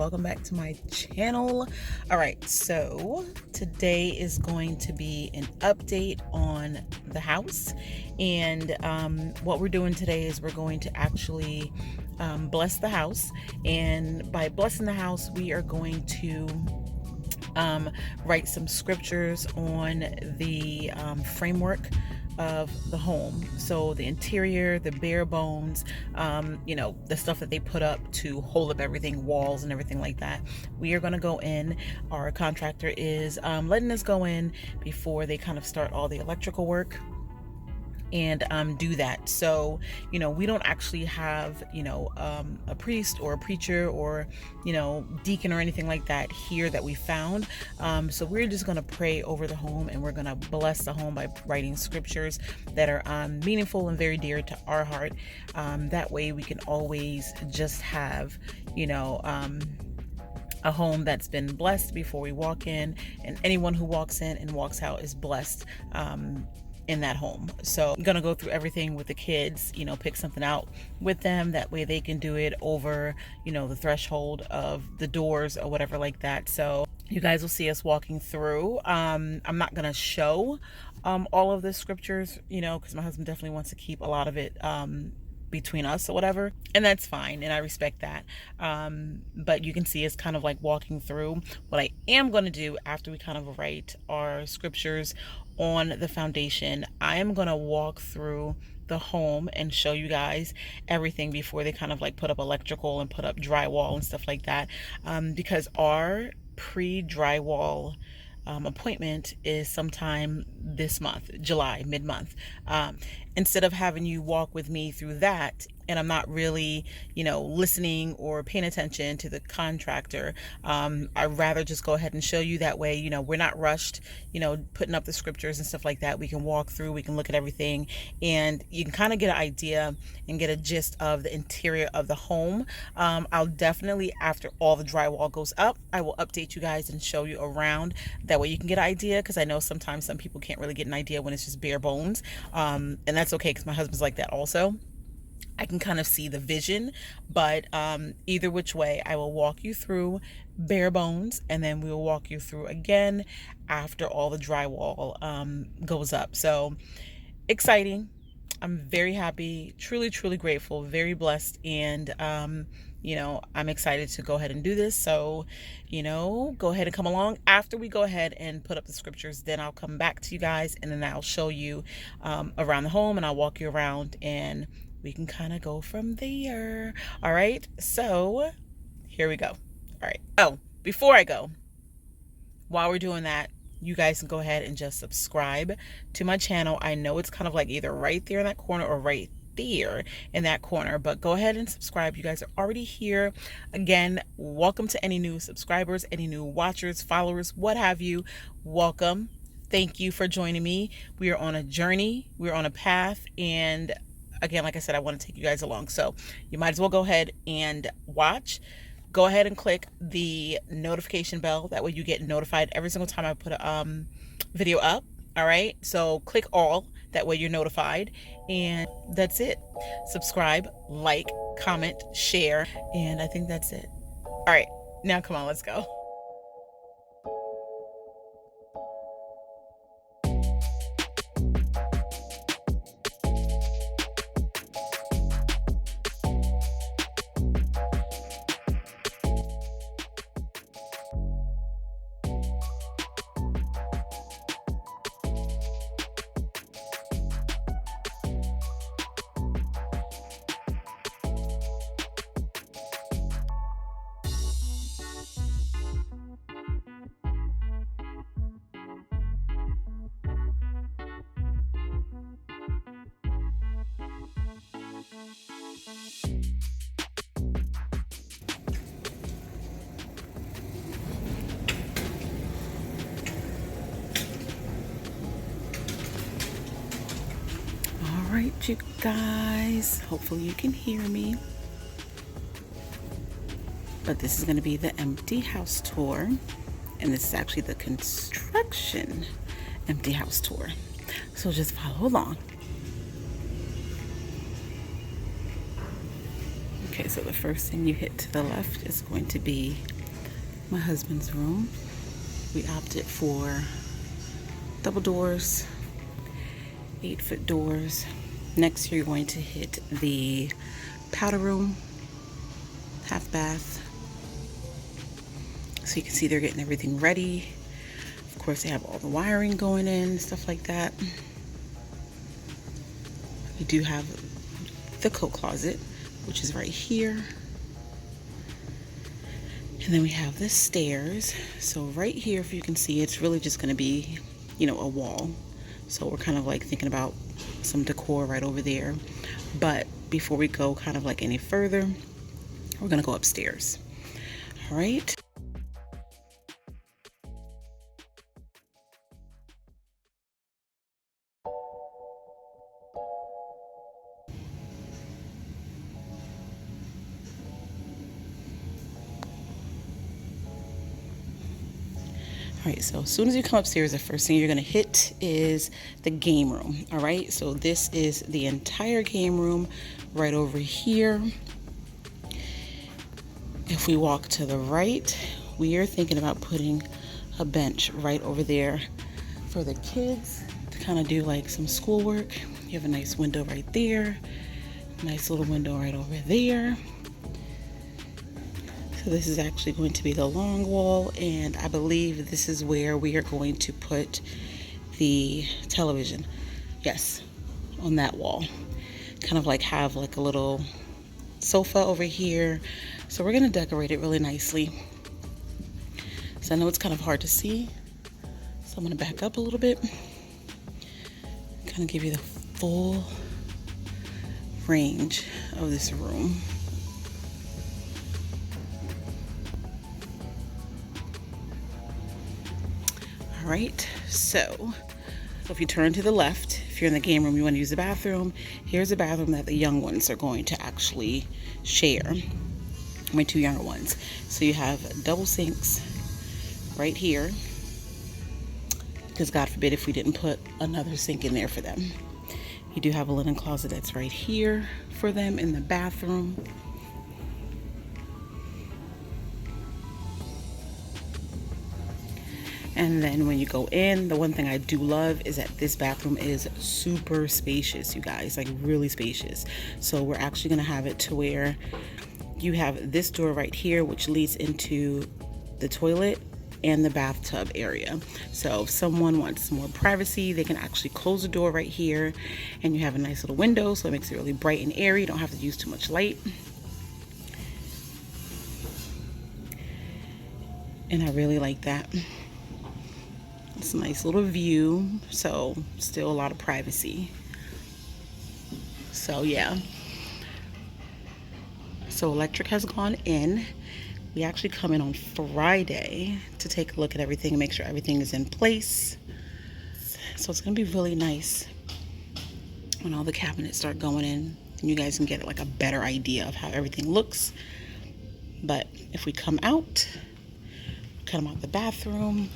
welcome back to my channel. All right, so today is going to be an update on the house, and what we're doing today is we're going to actually bless the house. And by blessing the house, we are going to write some scriptures on the framework of the home. So the interior, the bare bones, the stuff that they put up to hold up everything, walls and everything like that. We are going to go in. Our contractor is letting us go in before they kind of start all the electrical work and do that. So we don't actually have a priest or a preacher or deacon or anything like that here that we found. So we're just going to pray over the home, and we're going to bless the home by writing scriptures that are meaningful and very dear to our heart. That way we can always just have a home that's been blessed before we walk in, and anyone who walks in and walks out is blessed in that home. So I'm gonna go through everything with the kids, pick something out with them. That way they can do it over, the threshold of the doors or whatever like that. So you guys will see us walking through. I'm not gonna show all of the scriptures, because my husband definitely wants to keep a lot of it between us or whatever, and that's fine, and I respect that. But you can see us kind of like walking through. What I am going to do after we kind of write our scriptures on the foundation, I am going to walk through the home and show you guys everything before they kind of like put up electrical and put up drywall and stuff like that, because our pre-drywall appointment is sometime this month, July, mid-month. Instead of having you walk with me through that, and I'm not really, listening or paying attention to the contractor, I'd rather just go ahead and show you. That way, we're not rushed, putting up the scriptures and stuff like that. We can walk through, we can look at everything, and you can kind of get an idea and get a gist of the interior of the home. I'll definitely, after all the drywall goes up, I will update you guys and show you around. That way you can get an idea, because I know sometimes some people can't really get an idea when it's just bare bones, and that's okay, because my husband's like that also. I can kind of see the vision, but either which way, I will walk you through bare bones, and then we will walk you through again after all the drywall goes up. So exciting. I'm very happy, truly, truly grateful, very blessed, and I'm excited to go ahead and do this. So, go ahead and come along. After we go ahead and put up the scriptures, then I'll come back to you guys, and then I'll show you around the home, and I'll walk you around, and we can kind of go from there. All right, so here we go. All right. Oh, before I go, while we're doing that, you guys can go ahead and just subscribe to my channel. I know it's kind of like either right there in that corner or right there in that corner, but go ahead and subscribe. You guys are already here. Again, welcome to any new subscribers, any new watchers, followers, what have you. Welcome. Thank you for joining me. We are on a journey. We're on a path, and again, like I said, I want to take you guys along. So you might as well go ahead and watch. Go ahead and click the notification bell. That way you get notified every single time I put a video up. All right. So click all. That way you're notified. And that's it. Subscribe, like, comment, share. And I think that's it. All right. Now come on, let's go. All right, you guys, hopefully you can hear me. But this is going to be the empty house tour, and this is actually the construction empty house tour. So just follow along. Okay, so the first thing you hit to the left is going to be my husband's room. We opted for double doors, 8-foot doors. Next, you're going to hit the powder room, half bath. So you can see they're getting everything ready. Of course, they have all the wiring going in, stuff like that. We do have the coat closet, which is right here. And then we have the stairs. So right here, if you can see, it's really just going to be, you know, a wall. So we're kind of like thinking about some decor right over there. But before we go kind of like any further, we're going to go upstairs. All right. All right, so as soon as you come upstairs, the first thing you're gonna hit is the game room. All right, so this is the entire game room right over here. If we walk to the right, we are thinking about putting a bench right over there for the kids to kind of do like some schoolwork. You have a nice window right there, nice little window right over there. So this is actually going to be the long wall, and I believe this is where we are going to put the television. Yes, on that wall. Kind of like have like a little sofa over here. So we're gonna decorate it really nicely. So I know it's kind of hard to see, so I'm gonna back up a little bit. Kind of give you the full range of this room. All right, so if you turn to the left, if you're in the game room, you want to use the bathroom. Here's a bathroom that the young ones are going to actually share. My 2 younger ones. So you have double sinks right here, because God forbid if we didn't put another sink in there for them. You do have a linen closet that's right here for them in the bathroom. And then when you go in, the one thing I do love is that this bathroom is super spacious, you guys, like really spacious. So we're actually gonna have it to where you have this door right here, which leads into the toilet and the bathtub area. So if someone wants more privacy, they can actually close the door right here, and you have a nice little window, so it makes it really bright and airy. You don't have to use too much light. And I really like that. It's a nice little view, so still a lot of privacy. So yeah. So electric has gone in. We actually come in on Friday to take a look at everything and make sure everything is in place. So it's gonna be really nice when all the cabinets start going in, and you guys can get like a better idea of how everything looks. But if we come out the bathroom,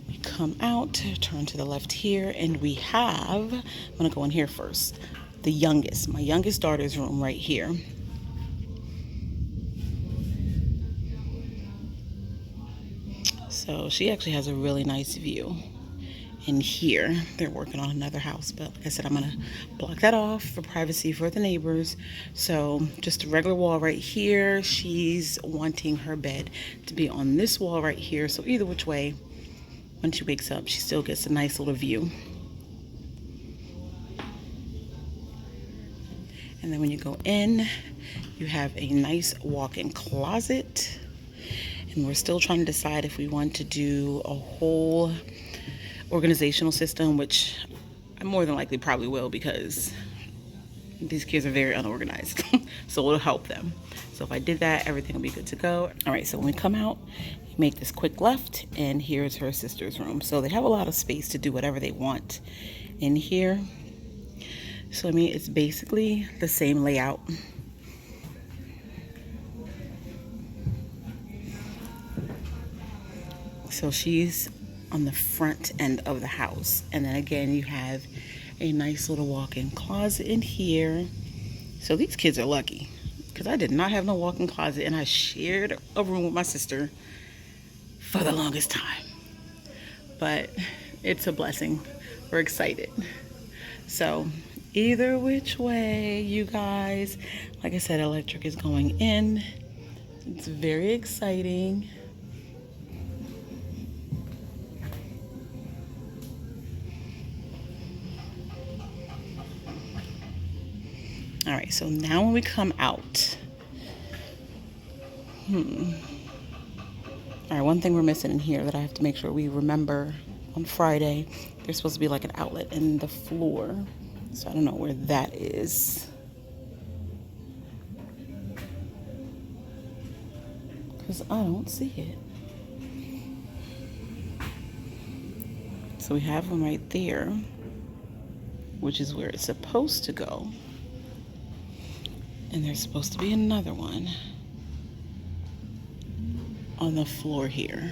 we come out, turn to the left here, and we have, I'm gonna go in here first, my youngest daughter's room right here. So she actually has a really nice view in here. They're working on another house, but like I said, I'm gonna block that off for privacy for the neighbors. So just a regular wall right here. She's wanting her bed to be on this wall right here. So either which way, when she wakes up, she still gets a nice little view. And then when you go in, you have a nice walk-in closet. And we're still trying to decide if we want to do a whole organizational system, which I more than likely probably will, because these kids are very unorganized. So it'll help them. So if I did that, everything will be good to go. All right, so when we come out, you make this quick left, and here's her sister's room. So they have a lot of space to do whatever they want in here. So I mean, it's basically the same layout. So she's on the front end of the house. And then again, you have a nice little walk-in closet in here. So these kids are lucky, because I did not have no walk-in closet, and I shared a room with my sister. for the longest time. But it's a blessing. We're excited. So either which way, you guys, like I said, electric is going in. It's very exciting. All right, so now when we come out, all right, one thing we're missing in here that I have to make sure we remember on Friday, there's supposed to be like an outlet in the floor. So I don't know where that is. Because I don't see it. So we have one right there, which is where it's supposed to go. And there's supposed to be another one on the floor here.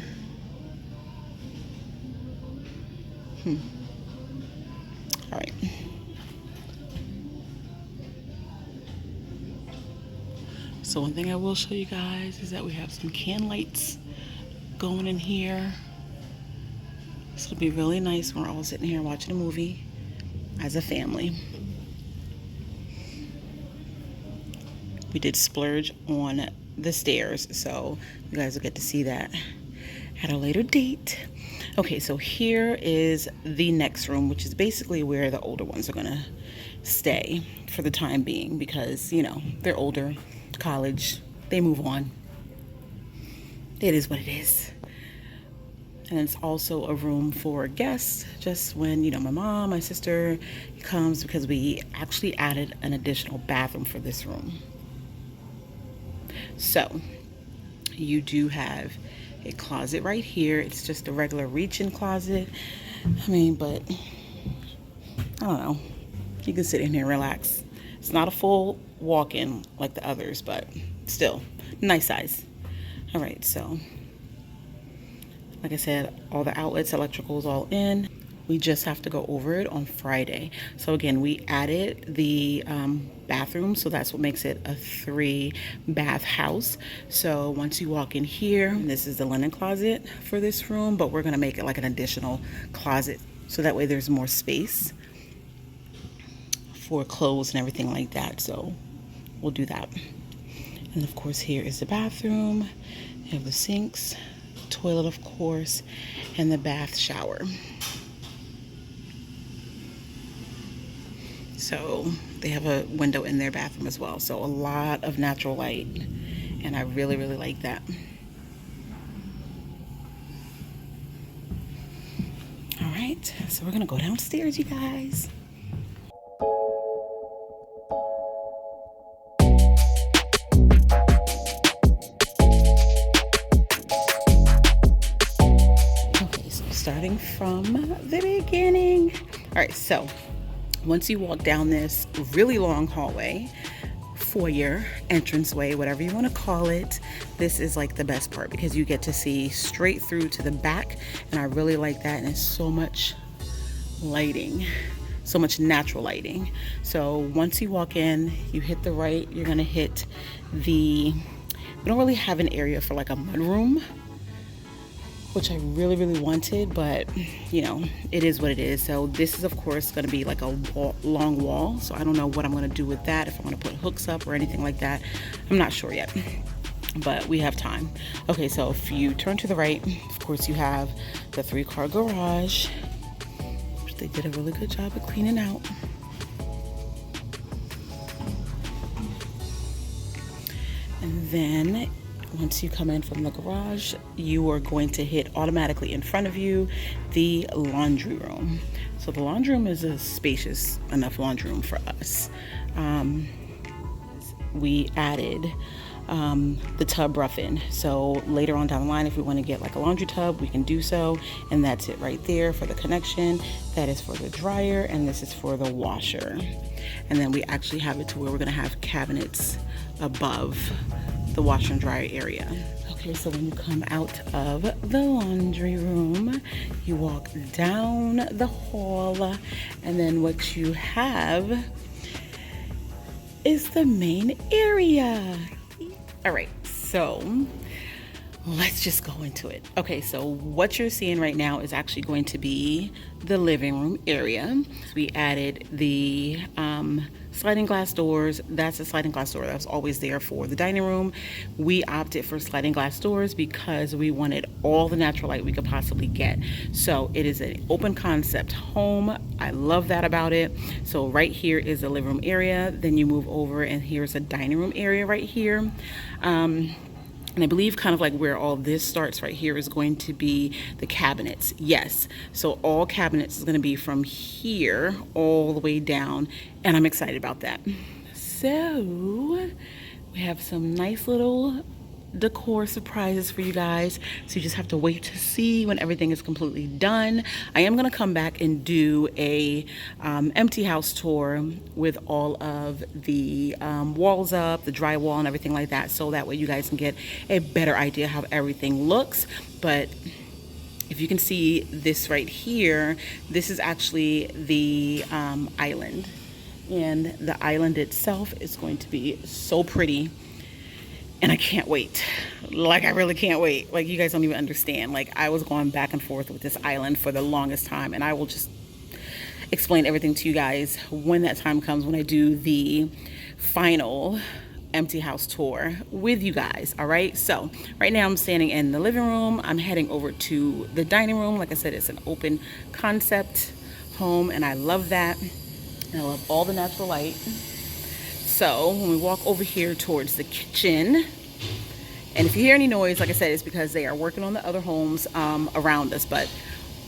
All right. So one thing I will show you guys is that we have some can lights going in here. This will be really nice when we're all sitting here watching a movie as a family. We did splurge on the stairs, so you guys will get to see that at a later date. Okay, so here is the next room, which is basically where the older ones are gonna stay for the time being, because, you know, they're older, college, they move on. It is what it is. And it's also a room for guests, just when, you know, my mom, my sister comes, because we actually added an additional bathroom for this room. So you do have a closet right here. It's just a regular reach-in closet. I mean, but I don't know. You can sit in here and relax. It's not a full walk-in like the others, but still nice size. All right, so like I said, all the outlets, electricals all in. We just have to go over it on Friday. So again, we added the bathroom, so that's what makes it a 3-bath house. So once you walk in here, this is the linen closet for this room, but we're gonna make it like an additional closet, so that way there's more space for clothes and everything like that. So we'll do that. And of course, here is the bathroom. You have the sinks, toilet, of course, and the bath shower. So they have a window in their bathroom as well. So a lot of natural light, and I really, really like that. All right, so we're gonna go downstairs, you guys. Okay, so starting from the beginning. All right, so once you walk down this really long hallway, foyer, entranceway, whatever you want to call it, this is like the best part, because you get to see straight through to the back, and I really like that. And it's so much lighting, so much natural lighting. So once you walk in, you hit the right, you're gonna hit we don't really have an area for like a mud room, which I really, really wanted, but you know, it is what it is. So this is of course gonna be like a long wall. So I don't know what I'm gonna do with that, if I'm gonna put hooks up or anything like that. I'm not sure yet, but we have time. Okay, so if you turn to the right, of course you have the 3-car garage, which they did a really good job of cleaning out. And then once you come in from the garage, you are going to hit automatically in front of you the laundry room. So the laundry room is a spacious enough laundry room for us. We added the tub rough-in. So later on down the line, if we want to get like a laundry tub, we can do so. And that's it right there for the connection. That is for the dryer, and this is for the washer. And then we actually have it to where we're going to have cabinets above the washer and dryer area. Okay, so when you come out of the laundry room, you walk down the hall, and then what you have is the main area. All right, so let's just go into it. Okay, so what you're seeing right now is actually going to be the living room area. We added the sliding glass doors. That's a sliding glass door that was always there for the dining room. We opted for sliding glass doors because we wanted all the natural light we could possibly get. So it is an open concept home. I love that about it. So right here is the living room area. Then you move over and here's a dining room area right here. And I believe kind of like where all this starts right here is going to be the cabinets. Yes. So all cabinets is going to be from here all the way down. And I'm excited about that. So we have some nice little decor surprises for you guys, so you just have to wait to see when everything is completely done. I am going to come back and do a empty house tour with all of the walls up, the drywall and everything like that, so that way you guys can get a better idea how everything looks. But if you can see this right here, this is actually the island, and the island itself is going to be so pretty. And I can't wait. Like, I really can't wait. Like, you guys don't even understand. Like, I was going back and forth with this island for the longest time. And I will just explain everything to you guys when that time comes, when I do the final empty house tour with you guys. All right. So right now I'm standing in the living room. I'm heading over to the dining room. Like I said, it's an open concept home. And I love that. And I love all the natural light. So when we walk over here towards the kitchen, and if you hear any noise, like I said, it's because they are working on the other homes around us. But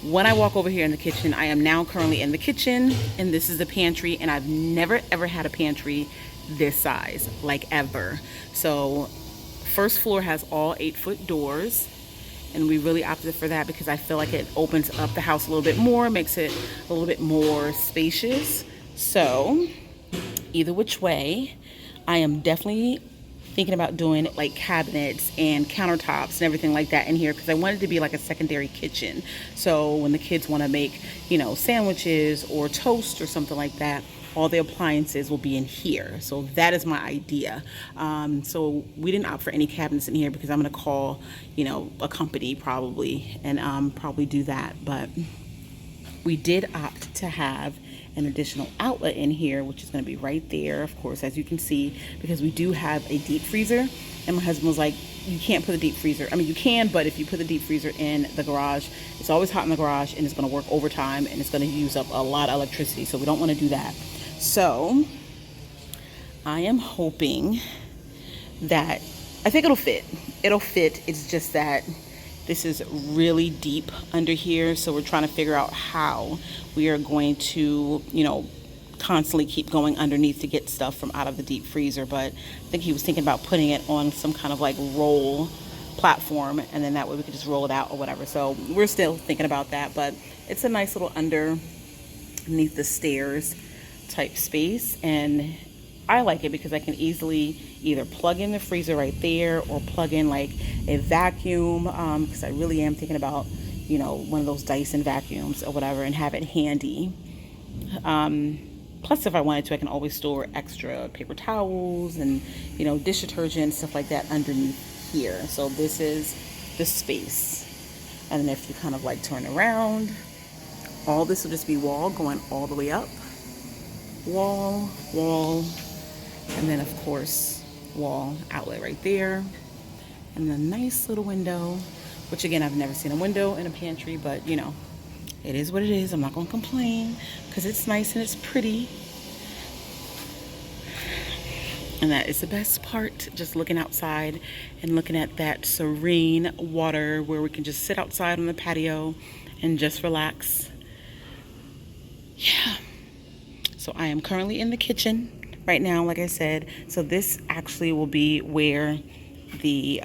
when I walk over here in the kitchen, I am now currently in the kitchen, and this is the pantry, and I've never ever had a pantry this size, like ever. So first floor has all 8-foot doors, and we really opted for that because I feel like it opens up the house a little bit more, makes it a little bit more spacious. So either which way, I am definitely thinking about doing like cabinets and countertops and everything like that in here, because I want it to be like a secondary kitchen. So when the kids want to make, you know, sandwiches or toast or something like that, all the appliances will be in here. So that is my idea. So we didn't opt for any cabinets in here because I'm going to call, you know, a company probably, and probably do that. But we did opt to have an additional outlet in here, which is going to be right there, of course, as you can see, because we do have a deep freezer. And my husband was like, you can't put a deep freezer. I mean, you can, but if you put the deep freezer in the garage, it's always hot in the garage, and it's going to work overtime, and it's going to use up a lot of electricity. So we don't want to do that. So I am hoping that, I think it'll fit. It'll fit. It's just that this is really deep under here, so we're trying to figure out how we are going to, you know, constantly keep going underneath to get stuff from out of the deep freezer. But I think he was thinking about putting it on some kind of like roll platform, and then that way we could just roll it out or whatever. So we're still thinking about that, but it's a nice little underneath the stairs type space, and I like it because I can easily either plug in the freezer right there or plug in like a vacuum, because I really am thinking about, you know, one of those Dyson vacuums or whatever, and have it handy. Plus, if I wanted to, I can always store extra paper towels and, you know, dish detergent, stuff like that underneath here. So this is the space. And then if you kind of like turn around, all this will just be wall going all the way up. Wall, wall, and then of course wall outlet right there, and a nice little window, which again, I've never seen a window in a pantry, but you know, it is what it is. I'm not going to complain because it's nice and it's pretty, and that is the best part, just looking outside and looking at that serene water where we can just sit outside on the patio and just relax. Yeah. So I am currently in the kitchen right now, like I said. So this actually will be where the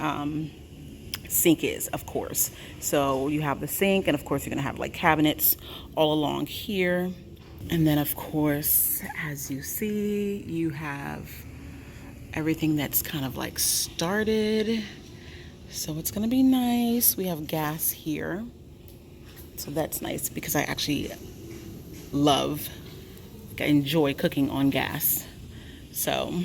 sink is, of course. So you have the sink, and of course you're gonna have like cabinets all along here. And then of course, as you see, you have everything that's kind of like started. So it's gonna be nice. We have gas here. So that's nice because I actually I enjoy cooking on gas. So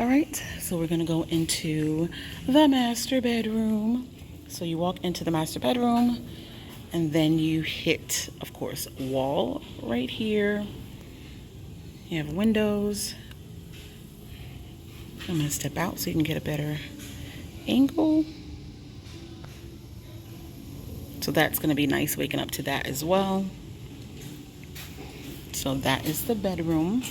All right, so we're gonna go into the master bedroom. So you walk into the master bedroom and then you hit, of course, wall right here. You have windows. I'm gonna step out so you can get a better angle. So that's gonna be nice waking up to that as well. So that is the bedroom.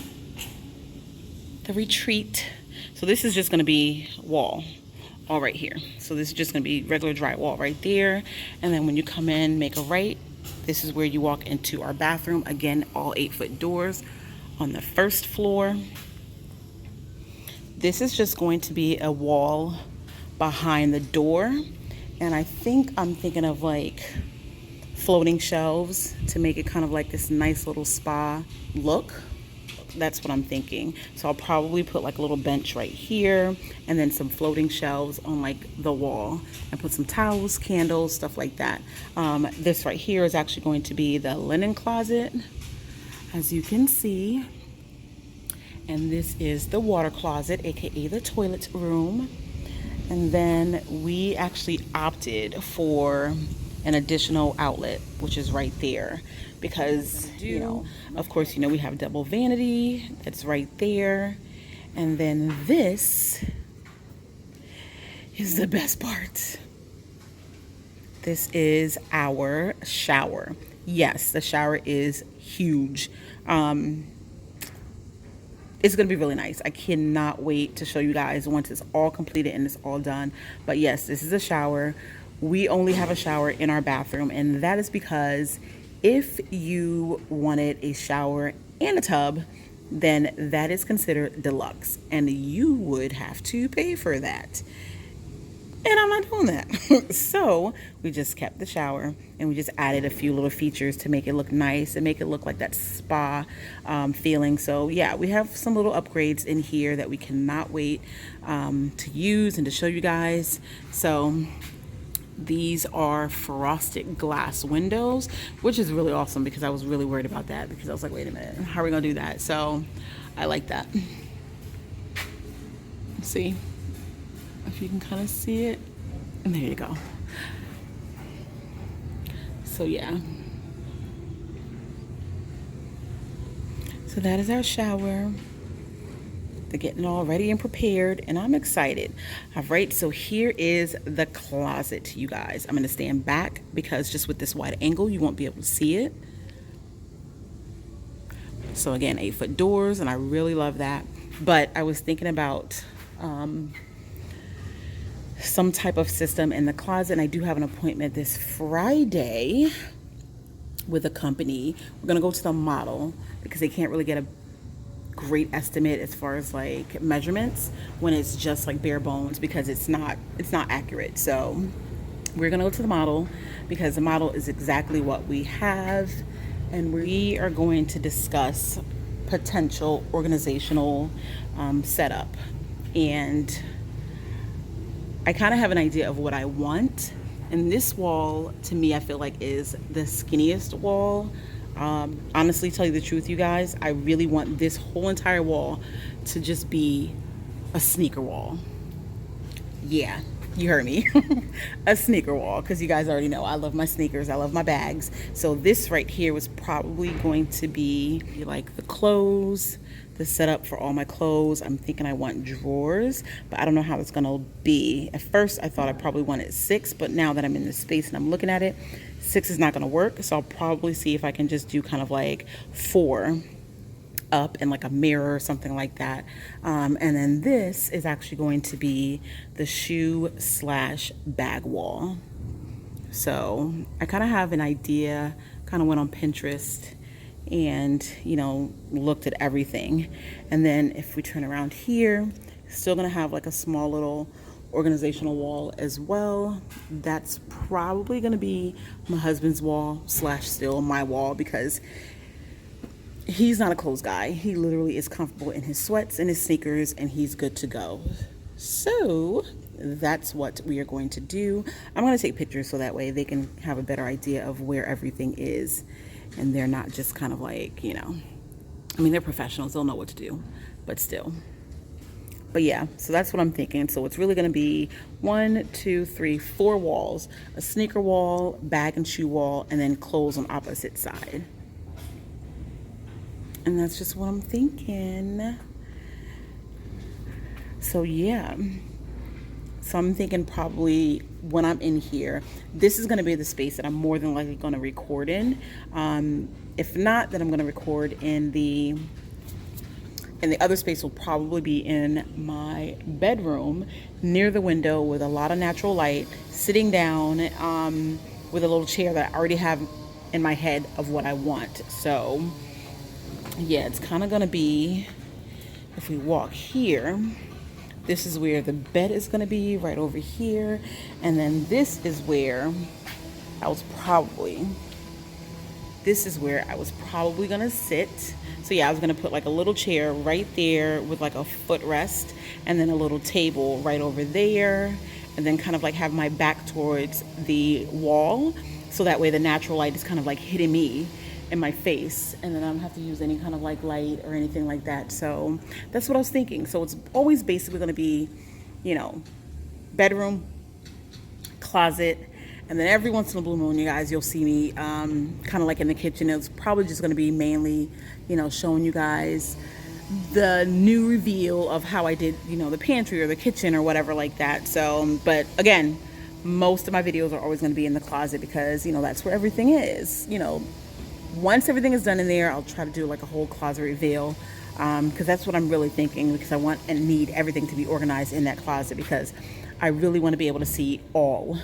The retreat. So this is just gonna be wall, all right here. So this is just gonna be regular drywall right there. And then when you come in, make a right. This is where you walk into our bathroom. Again, all 8-foot doors on the first floor. This is just going to be a wall behind the door. And I think I'm thinking of like floating shelves to make it kind of like this nice little spa look. That's what I'm thinking. So I'll probably put like a little bench right here and then some floating shelves on like the wall and put some towels, candles, stuff like that. This right here is actually going to be the linen closet, as you can see. And this is the water closet, aka the toilet room. And then we actually opted for an additional outlet, which is right there, because you know, of course, you know, we have double vanity that's right there. And then this is the best part. This is our shower. Yes, the shower is huge. It's gonna be really nice. I cannot wait to show you guys once it's all completed and it's all done. But yes, this is a shower. We only have a shower in our bathroom, and that is because if you wanted a shower and a tub, then that is considered deluxe, and you would have to pay for that. And I'm not doing that. So we just kept the shower and we just added a few little features to make it look nice and make it look like that spa feeling. So yeah, we have some little upgrades in here that we cannot wait to use and to show you guys. So these are frosted glass windows, which is really awesome because I was really worried about that, because I was like, wait a minute, how are we gonna do that? So I like that. See if you can kind of see it, and there you go. So yeah, so that is our shower. They're getting it all ready and prepared, and I'm excited. All right, so here is the closet, you guys. I'm gonna stand back because just with this wide angle, you won't be able to see it. So again, 8-foot doors, and I really love that. But I was thinking about some type of system in the closet, and I do have an appointment this Friday with a company. We're gonna go to the model because they can't really get a great estimate as far as like measurements when it's just like bare bones, because it's not accurate. So we're gonna go to the model because the model is exactly what we have, and we are going to discuss potential organizational setup. And I kind of have an idea of what I want, and this wall to me I feel like is the skinniest wall. Honestly, tell you the truth, you guys, I really want this whole entire wall to just be a sneaker wall. Yeah, you heard me. A sneaker wall, because you guys already know I love my sneakers, I love my bags. So this right here was probably going to be like the clothes, the setup for all my clothes. I'm thinking I want drawers, but I don't know how it's gonna be. At first I thought I probably wanted 6, but now that I'm in this space and I'm looking at it, 6 is not gonna work. So I'll probably see if I can just do kind of like 4 up and like a mirror or something like that. And then this is actually going to be the shoe/bag wall. So I kind of have an idea, kind of went on Pinterest and, you know, looked at everything. And then if we turn around here, still gonna have like a small little organizational wall as well. That's probably gonna be my husband's wall / still my wall, because he's not a clothes guy. He literally is comfortable in his sweats and his sneakers, and he's good to go. So that's what we are going to do. I'm going to take pictures so that way they can have a better idea of where everything is, and they're not just kind of like, you know, I mean, they're professionals, they'll know what to do, but still. But yeah, so that's what I'm thinking. So it's really going to be 4 walls: a sneaker wall, bag and shoe wall, and then clothes on opposite side. And that's just what I'm thinking. So yeah, so I'm thinking probably when I'm in here, this is going to be the space that I'm more than likely going to record in. If not, then I'm going to record in the other space will probably be in my bedroom near the window with a lot of natural light, sitting down with a little chair that I already have in my head of what I want. So yeah, it's kind of going to be, if we walk here, this is where the bed is going to be, right over here. And then this is where I was probably going to sit. So yeah, I was going to put like a little chair right there with like a footrest, and then a little table right over there, and then kind of like have my back towards the wall, so that way the natural light is kind of like hitting me in my face, and then I don't have to use any kind of like light or anything like that. So that's what I was thinking. So it's always basically going to be, you know, bedroom, closet, and then every once in a blue moon, you guys, you'll see me kind of like in the kitchen. It's probably just going to be mainly, you know, showing you guys the new reveal of how I did, you know, the pantry or the kitchen or whatever like that. So, but again, most of my videos are always going to be in the closet because, you know, that's where everything is. You know, once everything is done in there, I'll try to do like a whole closet reveal, because that's what I'm really thinking, because I want and need everything to be organized in that closet, because I really want to be able to see all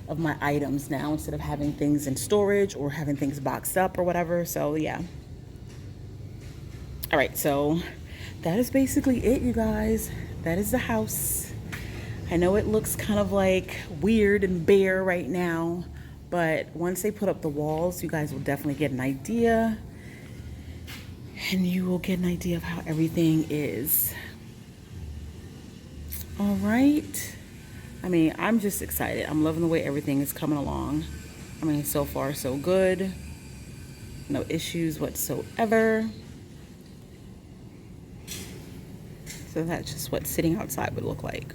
of my items now instead of having things in storage or having things boxed up or whatever. So yeah. All right, so that is basically it, you guys. That is the house. I know it looks kind of like weird and bare right now, but once they put up the walls, you guys will definitely get an idea, and you will get an idea of how everything is. All right. I mean, I'm just excited. I'm loving the way everything is coming along. I mean, so far so good. No issues whatsoever. So that's just what sitting outside would look like.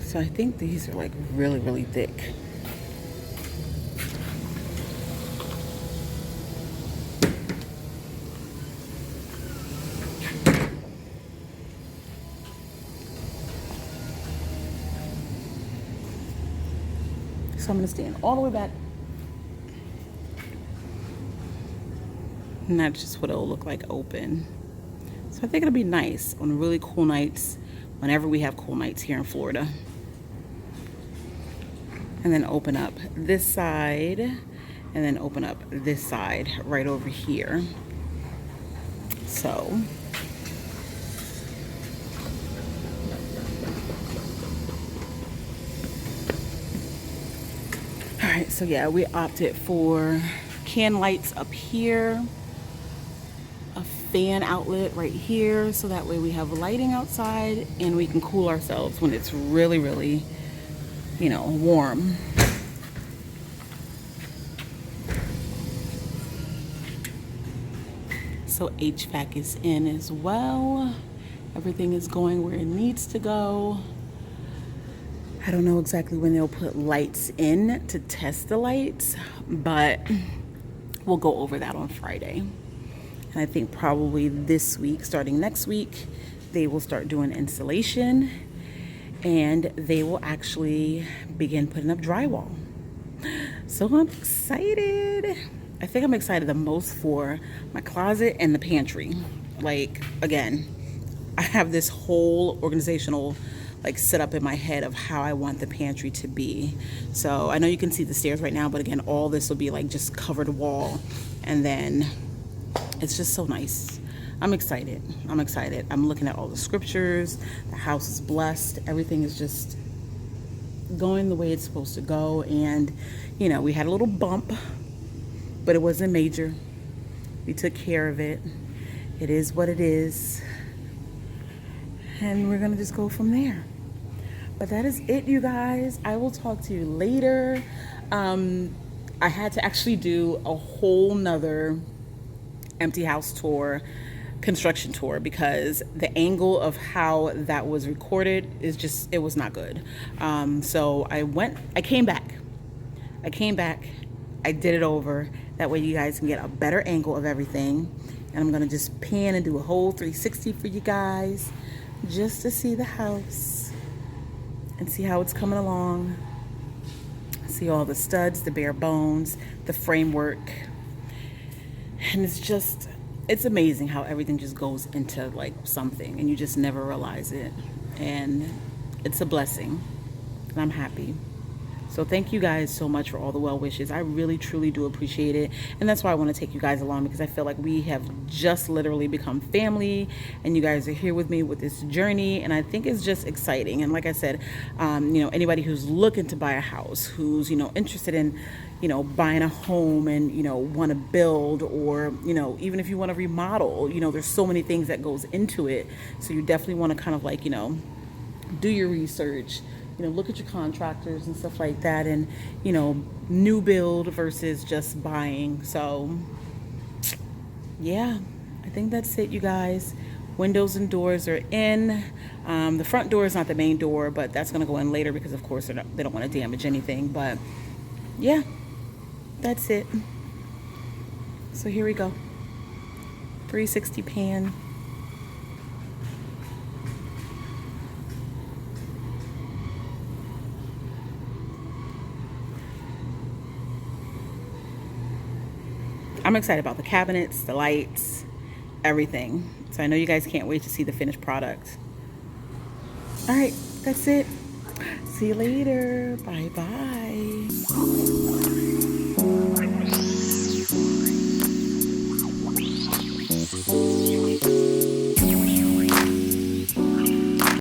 So I think these are like really, really thick. So I'm gonna stand all the way back. And that's just what it'll look like open. So I think it'll be nice on really cool nights, whenever we have cool nights here in Florida. And then open up this side, and then open up this side right over here. So all right, so yeah, we opted for can lights up here, a fan outlet right here, so that way we have lighting outside and we can cool ourselves when it's really, really, you know, warm. So HVAC is in as well. Everything is going where it needs to go. I don't know exactly when they'll put lights in to test the lights, but we'll go over that on Friday. And I think probably this week, starting next week, they will start doing installation, and they will actually begin putting up drywall. So I'm excited. I think I'm excited the most for my closet and the pantry. Like, again, I have this whole organizational like set up in my head of how I want the pantry to be. So I know you can see the stairs right now, but again, all this will be like just covered wall, and then it's just so nice. I'm excited. I'm excited. I'm looking at all the scriptures. The house is blessed. Everything is just going the way it's supposed to go. And, you know, we had a little bump, but it wasn't major. We took care of it. It is what it is. And we're going to just go from there. But that is it, you guys. I will talk to you later. I had to actually do a whole nother empty house tour, construction tour, because the angle of how that was recorded is just, it was not good. So I came back, I did it over. That way you guys can get a better angle of everything. And I'm gonna just pan and do a whole 360 for you guys, just to see the house and see how it's coming along. See all the studs, the bare bones, the framework. And it's amazing how everything just goes into like something and you just never realize it. And it's a blessing, and I'm happy. So thank you guys so much for all the well wishes. I really, truly do appreciate it. And that's why I want to take you guys along, because I feel like we have just literally become family and you guys are here with me with this journey. And I think it's just exciting. And like I said, anybody who's looking to buy a house, who's, interested in, buying a home and, want to build, or, even if you want to remodel, there's so many things that goes into it. So you definitely want to kind of like, do your research, look at your contractors and stuff like that, and, new build versus just buying. So yeah, I think that's it, you guys. Windows and doors are in. The front door is not the main door, but that's going to go in later because, of course, they don't want to damage anything. But yeah, that's it. So here we go. 360 pan. I'm excited about the cabinets, the lights, everything. So I know you guys can't wait to see the finished product. All right, that's it. See you later. Bye-bye.